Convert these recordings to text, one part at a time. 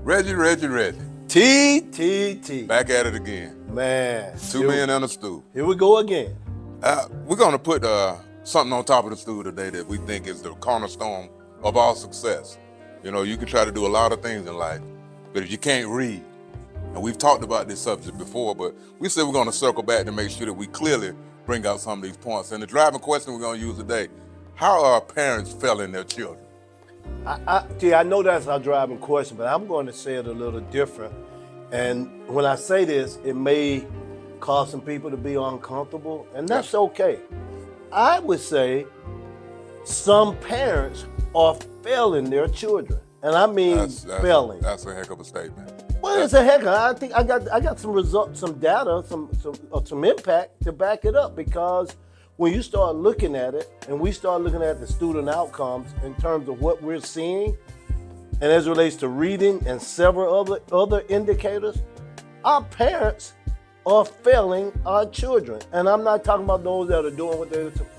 Reggie. T. Back at it again. Man. Two men and a stool. Here we go again. We're going to put something on top of the stool today that we think is the cornerstone of our success. You know, you can try to do a lot of things in life, but if you can't read, and we've talked about this subject before, but we said we're going to circle back to make sure that we clearly bring out some of these points. And the driving question we're going to use today, how are parents failing their children? I know that's our driving question, but I'm going to say it a little different. And when I say this, it may cause some people to be uncomfortable, and that's okay. I would say some parents are failing their children, and I mean failing. That's a heck of a statement. Well, it's a heck of. I think I got some results, some data, some impact to back it up, because when you start looking at it, and we start looking at the student outcomes in terms of what we're seeing, and as it relates to reading and several other indicators, our parents are failing our children. And I'm not talking about those that are doing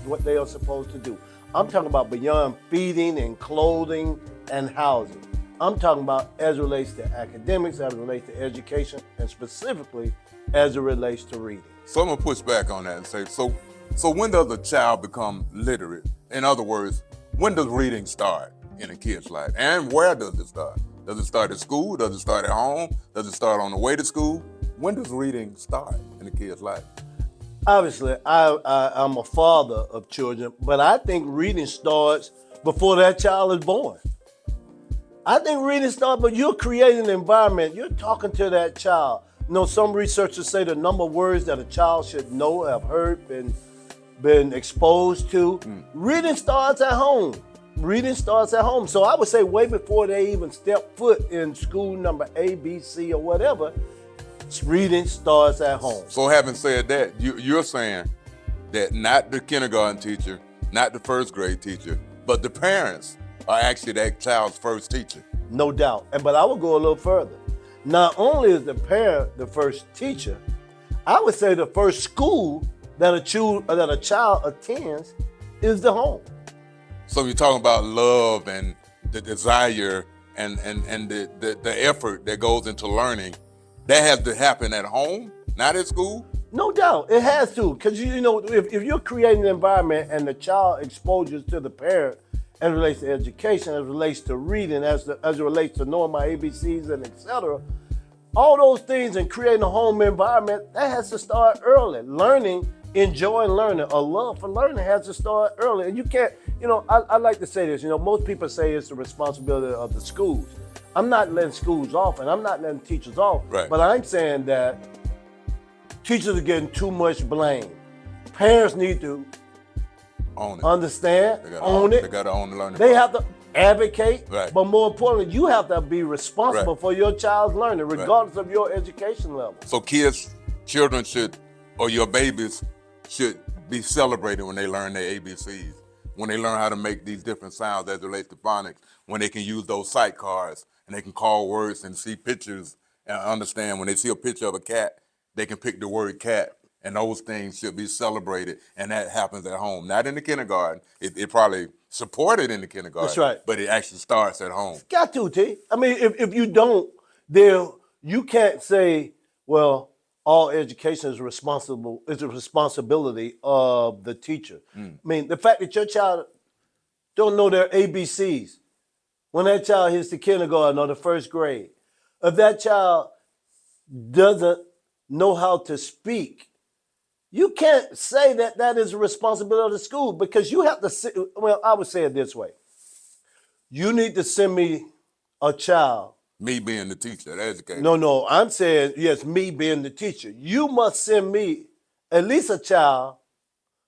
what they are supposed to do. I'm talking about beyond feeding and clothing and housing. I'm talking about as it relates to academics, as it relates to education, and specifically as it relates to reading. So I'm gonna push back on that and say, so when does a child become literate? In other words, when does reading start in a kid's life? And where does it start? Does it start at school? Does it start at home? Does it start on the way to school? When does reading start in a kid's life? Obviously, I'm a father of children, but I think reading starts before that child is born. I think reading starts, but you're creating an environment. You're talking to that child. You know, some researchers say the number of words that a child should know, have heard, been exposed to. Reading starts at home. Reading starts at home. So I would say way before they even step foot in school number A, B, C, or whatever, reading starts at home. So having said that, you're saying that not the kindergarten teacher, not the first grade teacher, but the parents are actually that child's first teacher. No doubt. But I would go a little further. Not only is the parent the first teacher, I would say the first school that a child attends is the home. So you're talking about love and the desire and the effort that goes into learning. That has to happen at home, not at school? No doubt, it has to, because you know, if you're creating an environment and the child exposes to the parent as it relates to education, as it relates to reading, as it relates to knowing my ABCs and etc., all those things, and creating a home environment, that has to start early. Learning, enjoying learning, a love for learning has to start early. And you can't, you know, I like to say this, you know, most people say it's the responsibility of the schools. I'm not letting schools off, and I'm not letting teachers off, right. But I'm saying that teachers are getting too much blame. Parents need to own it. Understand, own it. They got to own the learning. They have to advocate, right. But more importantly, you have to be responsible right. for your child's learning, regardless of your education level. So children should, or your babies should be celebrated when they learn their ABCs, when they learn how to make these different sounds as it relates to phonics, when they can use those sight cards and they can call words and see pictures and understand. When they see a picture of a cat, they can pick the word cat, and those things should be celebrated, and that happens at home, not in the kindergarten. It probably supported in the kindergarten. That's right. But it actually starts at home. Got to, T. I mean, if you don't, you can't say, well, all education is a responsibility of the teacher. I mean, the fact that your child don't know their ABCs, when that child hits the kindergarten or the first grade, if that child doesn't know how to speak, you can't say that is a responsibility of the school, because you have to, well, I would say it this way. You need to send me a child. Me being the teacher, the educator. No, I'm saying, yes, me being the teacher. You must send me at least a child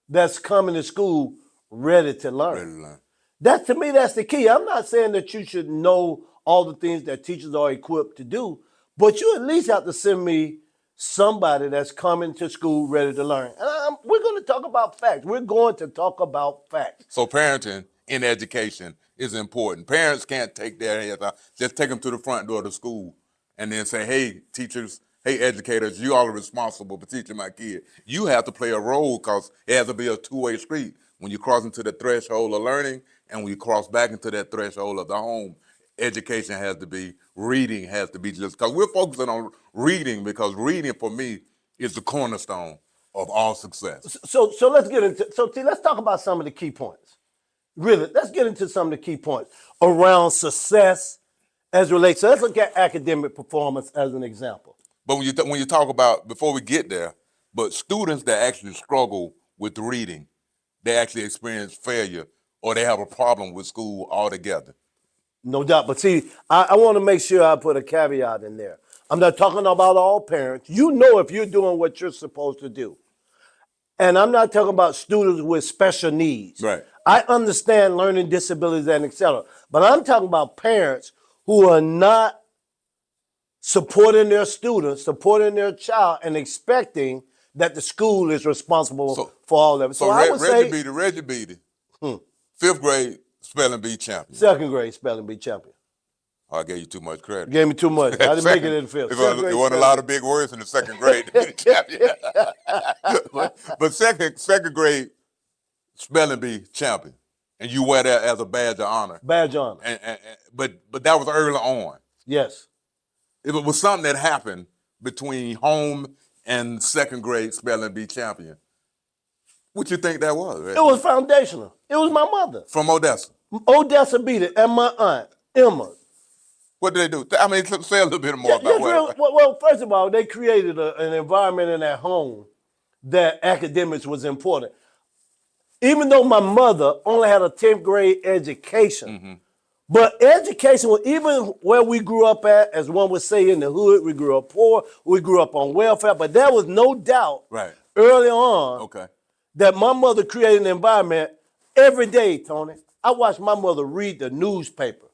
that's coming to school ready to learn. Ready to learn. That, to me, that's the key. I'm not saying that you should know all the things that teachers are equipped to do, but you at least have to send me somebody that's coming to school ready to learn. And we're going to talk about facts. We're going to talk about facts. So parenting in education is important. Parents can't take their heads out. Just take them to the front door of the school and then say, hey, teachers, hey, educators, you all are responsible for teaching my kid. You have to play a role, because it has to be a two-way street. When you cross into the threshold of learning and when you cross back into that threshold of the home, education has to be, reading has to be, just because we're focusing on reading, because reading for me is the cornerstone of all success. So let's get into let's talk about some of the key points. Really, let's get into some of the key points around success as relates. So let's look at academic performance as an example. But when you talk about, before we get there, but students that actually struggle with reading, they actually experience failure or they have a problem with school altogether. No doubt. But see, I want to make sure I put a caveat in there. I'm not talking about all parents. You know if you're doing what you're supposed to do. And I'm not talking about students with special needs. Right. I understand learning disabilities and et cetera. But I'm talking about parents who are not supporting their students, supporting their child, and expecting that the school is responsible for all of it. So I would say Reggie Beatty, 5th grade spelling bee champion. 2nd grade spelling bee champion. Oh, I gave you too much credit. You gave me too much. I didn't make it in the 5th. There wasn't a lot of big words in the 2nd grade to be the champion. but second grade spelling bee champion. And you wear that as a badge of honor. Badge of honor. But that was early on. Yes. If it was something that happened between home and 2nd grade spelling bee champion, what you think that was? Right? It was foundational. It was my mother. From Odessa. Odessa beat it, and my aunt, Emma. What did they do? I mean, say a little bit more about what. Well, first of all, they created an environment in their home that academics was important. Even though my mother only had a 10th grade education, but education, even where we grew up at, as one would say in the hood, we grew up poor, we grew up on welfare, but there was no doubt early on that my mother created an environment every day, Tony. I watched my mother read the newspaper.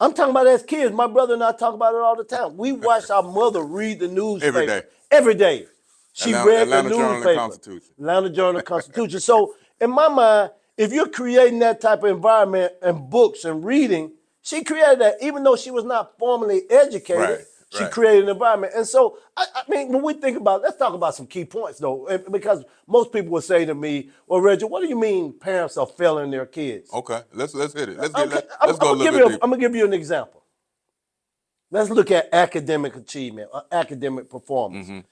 I'm talking about as kids. My brother and I talk about it all the time. We watched our mother read the newspaper. Every day. Every day. She read Atlanta the Journal newspaper. and Constitution. Atlanta Journal and Constitution. So in my mind, if you're creating that type of environment and books and reading, she created that. Even though she was not formally educated, she created an environment. And so, I mean, when we think about, let's talk about some key points though, because most people would say to me, well, Reggie, what do you mean parents are failing their kids? Okay, let's hit it. Let's go a little bit deeper. I'm gonna give you an example. Let's look at academic achievement or academic performance.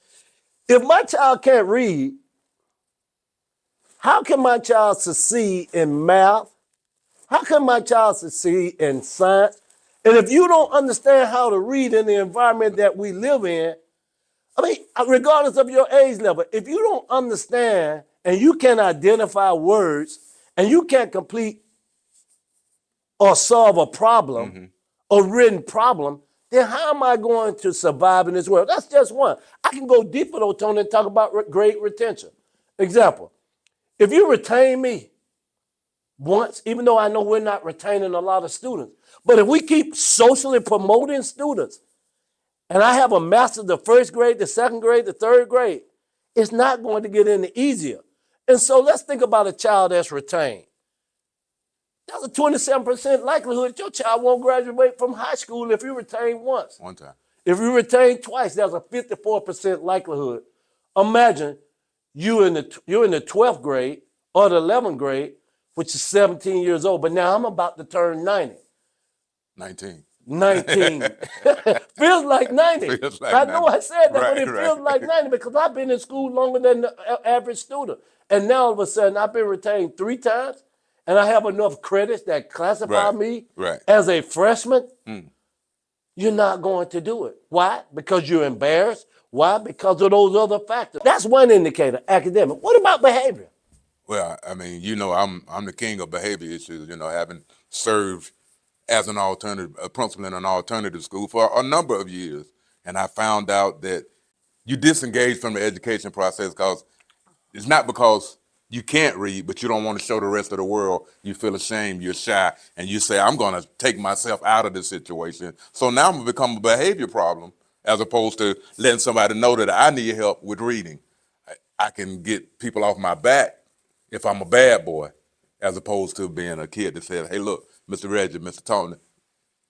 If my child can't read, how can my child succeed in math? How can my child succeed in science? And if you don't understand how to read in the environment that we live in, I mean, regardless of your age level, if you don't understand and you can't identify words and you can't complete or solve a problem, a written problem, then how am I going to survive in this world? That's just one. I can go deeper though, Tony, and talk about grade retention. Example, if you retain me once, even though I know we're not retaining a lot of students, but if we keep socially promoting students, and I have a master the 1st grade, the 2nd grade, the 3rd grade, it's not going to get any easier. And so let's think about a child that's retained. There's a 27% likelihood that your child won't graduate from high school if you retain once. One time. If you retain twice, there's a 54% likelihood. Imagine you're in the 12th grade or the 11th grade, which is 17 years old, but now I'm about to turn 90. 19. Feels like 90. Feels like I know 90. I said that, but it feels like 90 because I've been in school longer than the average student. And now all of a sudden I've been retained 3 times and I have enough credits that classify me as a freshman. You're not going to do it. Why? Because you're embarrassed. Why? Because of those other factors. That's one indicator, academic. What about behavior? Well, I mean, you know, I'm the king of behavior issues, you know, having served as an alternative, a principal in an alternative school for a number of years. And I found out that you disengage from the education process because it's not because you can't read, but you don't want to show the rest of the world. You feel ashamed, you're shy, and you say, I'm going to take myself out of this situation. So now I'm going to become a behavior problem as opposed to letting somebody know that I need help with reading. I can get people off my back if I'm a bad boy, as opposed to being a kid that says, hey, look, Mr. Reggie, Mr. Tony,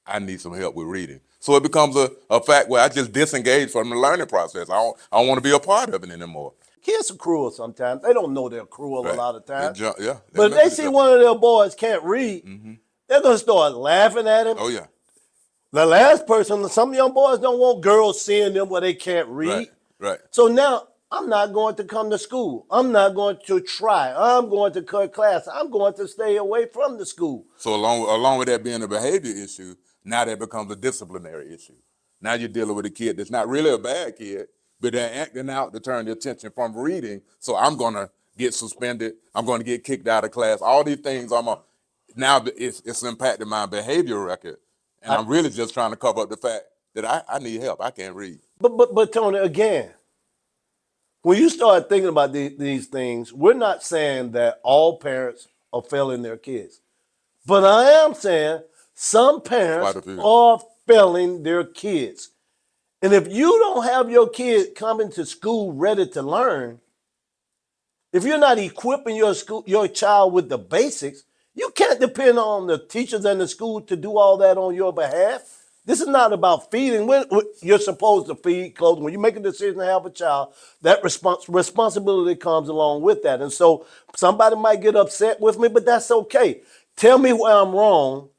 I need some help with reading. So it becomes a fact where I just disengage from the learning process. I don't want to be a part of it anymore. Kids are cruel sometimes. They don't know they're cruel a lot of times. Yeah. But if they see one of their boys can't read, They're gonna start laughing at him. Oh yeah. The last person, some young boys don't want girls seeing them where they can't read. Right. Right. So now I'm not going to come to school. I'm not going to try. I'm going to cut class. I'm going to stay away from the school. So along with that being a behavior issue, now that becomes a disciplinary issue. Now you're dealing with a kid that's not really a bad kid, but they're acting out to turn the attention from reading. So I'm gonna get suspended. I'm gonna get kicked out of class. All these things now it's impacting my behavior record, and I'm really just trying to cover up the fact that I need help. I can't read. But Tony, again, when you start thinking about these things, we're not saying that all parents are failing their kids. But I am saying some parents are failing their kids. And if you don't have your kid coming to school ready to learn, if you're not equipping your child with the basics, you can't depend on the teachers and the school to do all that on your behalf. This is not about feeding. You're supposed to feed, clothe. When you make a decision to have a child, that responsibility comes along with that. And so somebody might get upset with me, but that's okay. Tell me where I'm wrong,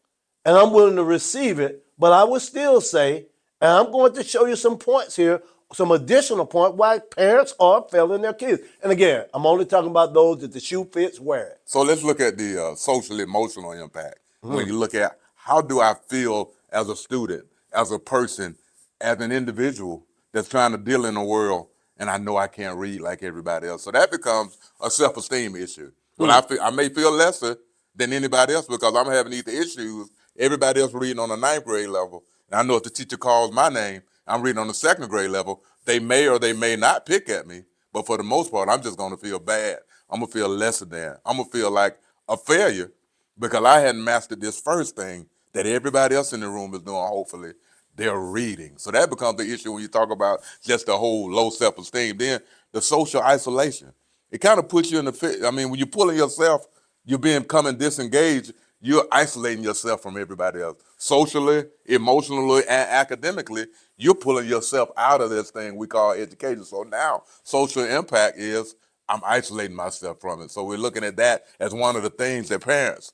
and I'm willing to receive it. But I would still say, and I'm going to show you some points here, some additional points why parents are failing their kids. And again, I'm only talking about those that the shoe fits, wear it. So let's look at the social emotional impact. When you look at how do I feel as a student, as a person, as an individual that's trying to deal in a world, and I know I can't read like everybody else. So that becomes a self-esteem issue. Well, I may feel lesser than anybody else because I'm having these issues. Everybody else reading on the 9th grade level. And I know if the teacher calls my name, I'm reading on the 2nd grade level, they may or they may not pick at me. But for the most part, I'm just going to feel bad. I'm going to feel lesser than. I'm going to feel like a failure because I hadn't mastered this first thing that everybody else in the room is doing, hopefully. They're reading. So that becomes the issue when you talk about just the whole low self-esteem. Then the social isolation. It kind of puts you in the, when you're pulling yourself, you're becoming disengaged, you're isolating yourself from everybody else. Socially, emotionally, and academically, you're pulling yourself out of this thing we call education. So now social impact is I'm isolating myself from it. So we're looking at that as one of the things that parents,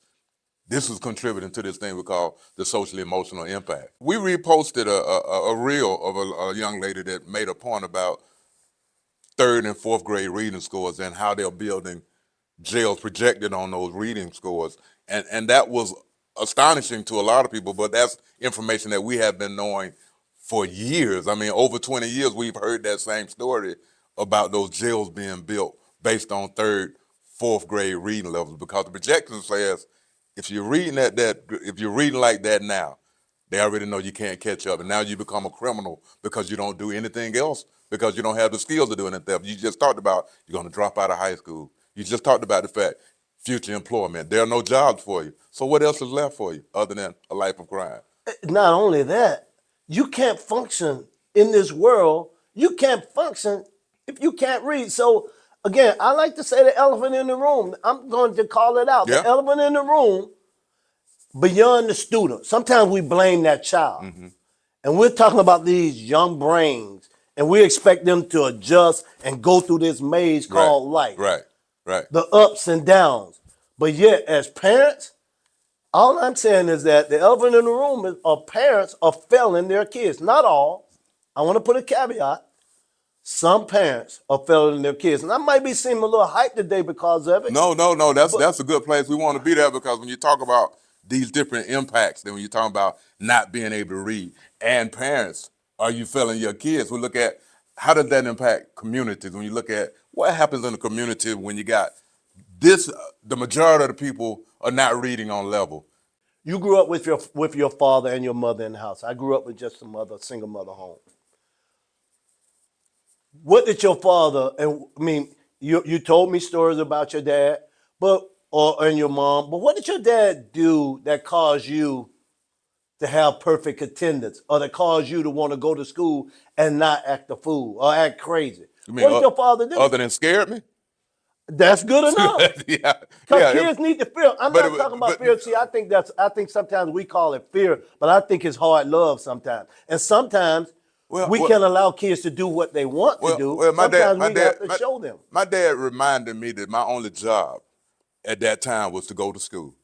this is contributing to this thing we call the social emotional impact. We reposted a reel of a young lady that made a point about 3rd and 4th grade reading scores and how they're building jails projected on those reading scores. And that was astonishing to a lot of people, but that's information that we have been knowing for years. Over 20 years, we've heard that same story about those jails being built based on 3rd, 4th grade reading levels, because the projection says if you're reading if you're reading like that now, they already know you can't catch up, and now you become a criminal because you don't do anything else, because you don't have the skills to do anything. You just talked about you're going to drop out of high school. You just talked about the fact future employment. There are no jobs for you. So what else is left for you other than a life of crime? Not only that, you can't function in this world. You can't function if you can't read. So again, I like to say the elephant in the room. I'm going to call it out. Yeah. The elephant in the room, beyond the student. Sometimes we blame that child. And we're talking about these young brains, and we expect them to adjust and go through this maze called life. Right. The ups and downs. But yet, as parents, all I'm saying is that the elephant in the room is parents are failing their kids. Not all. I want to put a caveat. Some parents are failing their kids. And I might be seeming a little hyped today because of it. No. That's a good place. We want to be there because when you talk about these different impacts, then when you're talking about not being able to read and parents, are you failing your kids? We look at how does that impact communities? When you look at what happens in the community when you got this, the majority of the people are not reading on level. You grew up with your father and your mother in the house. I grew up with just a single mother home. What did your father, you told me stories about your dad, and your mom, but what did your dad do that caused you to have perfect attendance, or that caused you to want to go to school and not act a fool or act crazy? You mean what did your father do? Other than scared me? That's good enough. Because kids need to feel. I'm not talking about fear. See, I think sometimes we call it fear, but I think it's hard love sometimes. And sometimes we can't allow kids to do what they want to do. Sometimes we have to show them. My dad reminded me that my only job at that time was to go to school.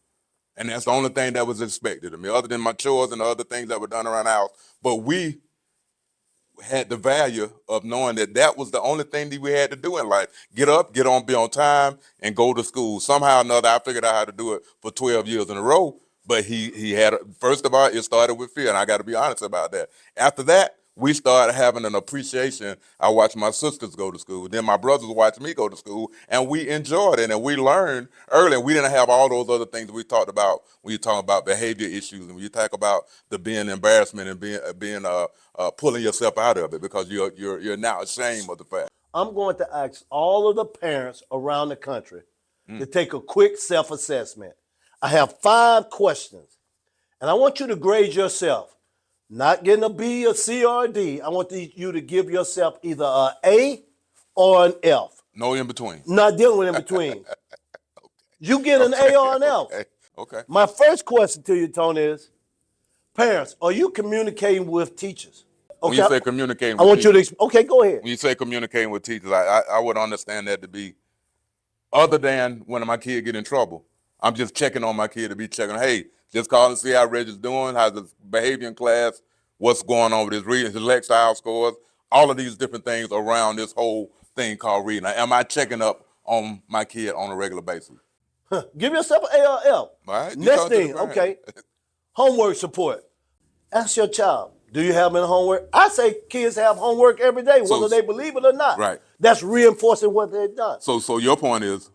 And that's the only thing that was expected of me, other than my chores and the other things that were done around the house. But we had the value of knowing that that was the only thing that we had to do in life. Get up, get on, be on time, and go to school. Somehow or another, I figured out how to do it for 12 years in a row. But he had, first of all, it started with fear, and I got to be honest about that. After that, we started having an appreciation. I watched my sisters go to school. Then my brothers watched me go to school, and we enjoyed it, and we learned early. And we didn't have all those other things that we talked about when you talk about behavior issues, and when you talk about the being embarrassment and being pulling yourself out of it because you're now ashamed of the fact. I'm going to ask all of the parents around the country to take a quick self-assessment. I have 5 questions, and I want you to grade yourself. Not getting a B, a C, or a D. I want you to give yourself either an A or an F. No in between. Not dealing with in between. Okay. You get an A or an F. Okay. My first question to you, Tony, is, parents, are you communicating with teachers? Okay. When you say communicating with I want teachers, you to, okay, go ahead. When you say communicating with teachers, I would understand that to be, other than when my kid get in trouble, I'm just checking on my kid to be checking, hey, just call and see how Reggie's doing, how's his behavior in class, what's going on with his reading, his lexile scores, all of these different things around this whole thing called reading. Now, am I checking up on my kid on a regular basis? Give yourself an A or F. All right. Next thing, okay, homework support. Ask your child, do you have any homework? I say kids have homework every day, whether they believe it or not. Right. That's reinforcing what they've done. So your point is,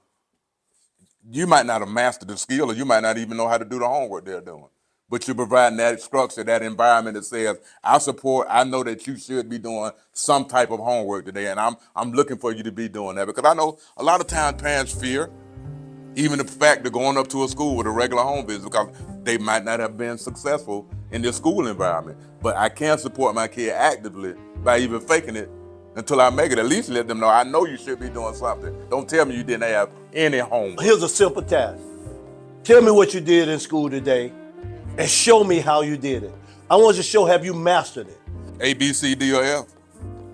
you might not have mastered the skill, or you might not even know how to do the homework they're doing. But you're providing that structure, that environment that says, I know that you should be doing some type of homework today, and I'm looking for you to be doing that. Because I know a lot of times parents fear even the fact of going up to a school with a regular home visit because they might not have been successful in their school environment. But I can support my kid actively by even faking it until I make it. At least let them know, I know you should be doing something. Don't tell me you didn't have any homework. Here's a simple task. Tell me what you did in school today and show me how you did it. I want you to show, have you mastered it? A, B, C, D, or F?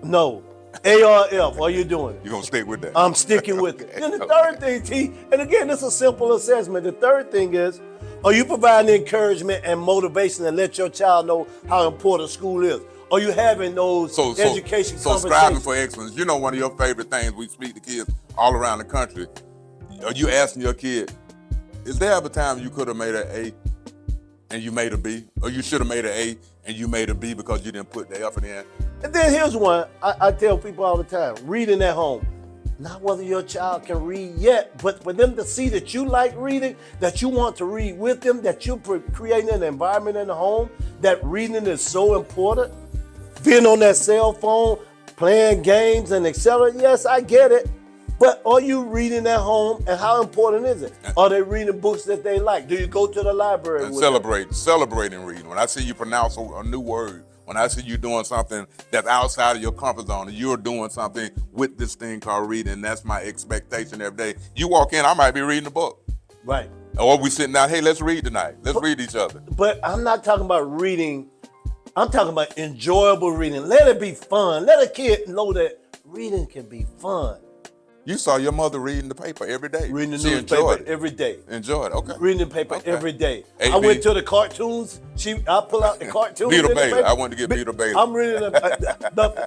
No. A or F, are you doing it? You're going to stick with that? I'm sticking with it. Then the third thing, T, and again, this is a simple assessment. The third thing is, are you providing encouragement and motivation to let your child know how important school is? Are you having those education conversations? So striving for excellence. You know, one of your favorite things, we speak to kids all around the country. Are you asking your kid, is there ever a time you could have made an A and you made a B? Or you should have made an A and you made a B because you didn't put the effort in? And then here's one I tell people all the time, reading at home. Not whether your child can read yet, but for them to see that you like reading, that you want to read with them, that you're creating an environment in the home, that reading is so important. Being on that cell phone, playing games and etc. Yes, I get it. But are you reading at home, and how important is it? Are they reading books that they like? Do you go to the library and with celebrating reading. When I see you pronounce a new word, when I see you doing something that's outside of your comfort zone, and you're doing something with this thing called reading, that's my expectation every day. You walk in, I might be reading a book. Right. Or we sitting down, hey, let's read tonight. Let's read each other. But I'm not talking about reading. I'm talking about enjoyable reading. Let it be fun. Let a kid know that reading can be fun. You saw your mother reading the paper every day. Reading the newspaper every day. Enjoyed, okay. Reading the paper every day. AB. I went to the cartoons. I pull out the cartoons. Beetle Bailey. I wanted to get Beetle Bailey. I'm reading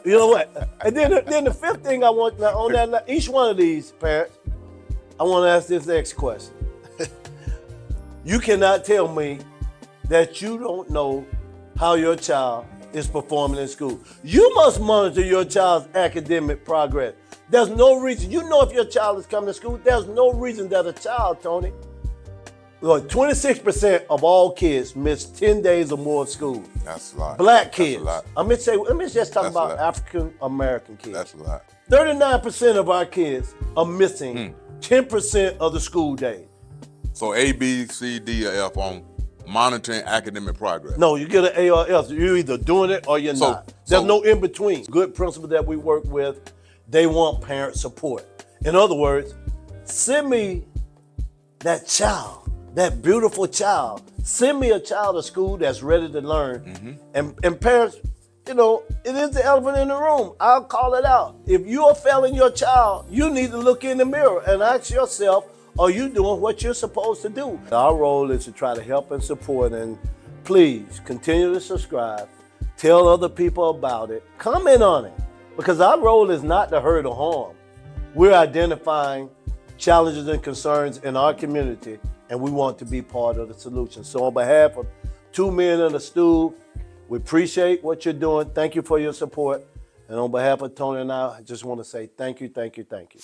you know what? And then the fifth thing I want on that, each one of these parents, I want to ask this next question. You cannot tell me that you don't know how your child is performing in school. You must monitor your child's academic progress. There's no reason, you know if your child is coming to school, there's no reason that a child, Tony, look, 26% of all kids miss 10 days or more of school. That's a lot. Black kids. That's a lot. Let me just talk about African American kids. That's a lot. 39% of our kids are missing 10% of the school day. So A, B, C, D, or F on monitoring academic progress. No, you get an A or F. You're either doing it or you're not. There's no in between. Good principle that we work with, they want parent support. In other words, send me that child, that beautiful child. Send me a child to school that's ready to learn. And parents, you know, it is the elephant in the room. I'll call it out. If you are failing your child, you need to look in the mirror and ask yourself, are you doing what you're supposed to do? Our role is to try to help and support, and please continue to subscribe, tell other people about it, comment on it, because our role is not to hurt or harm. We're identifying challenges and concerns in our community, and we want to be part of the solution. So on behalf of 2 men in the Stool, we appreciate what you're doing. Thank you for your support. And on behalf of Tony and I just want to say thank you, thank you, thank you.